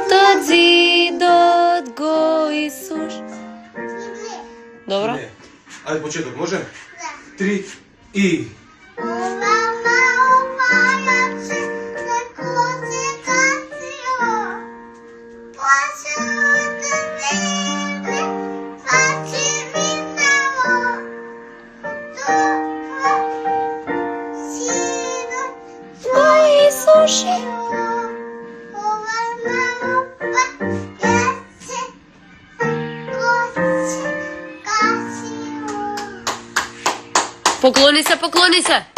До зидот го Исуш. Добро? Не. Ајде почеток, може? 3 и Го Исуше. Поклони се, поклони се.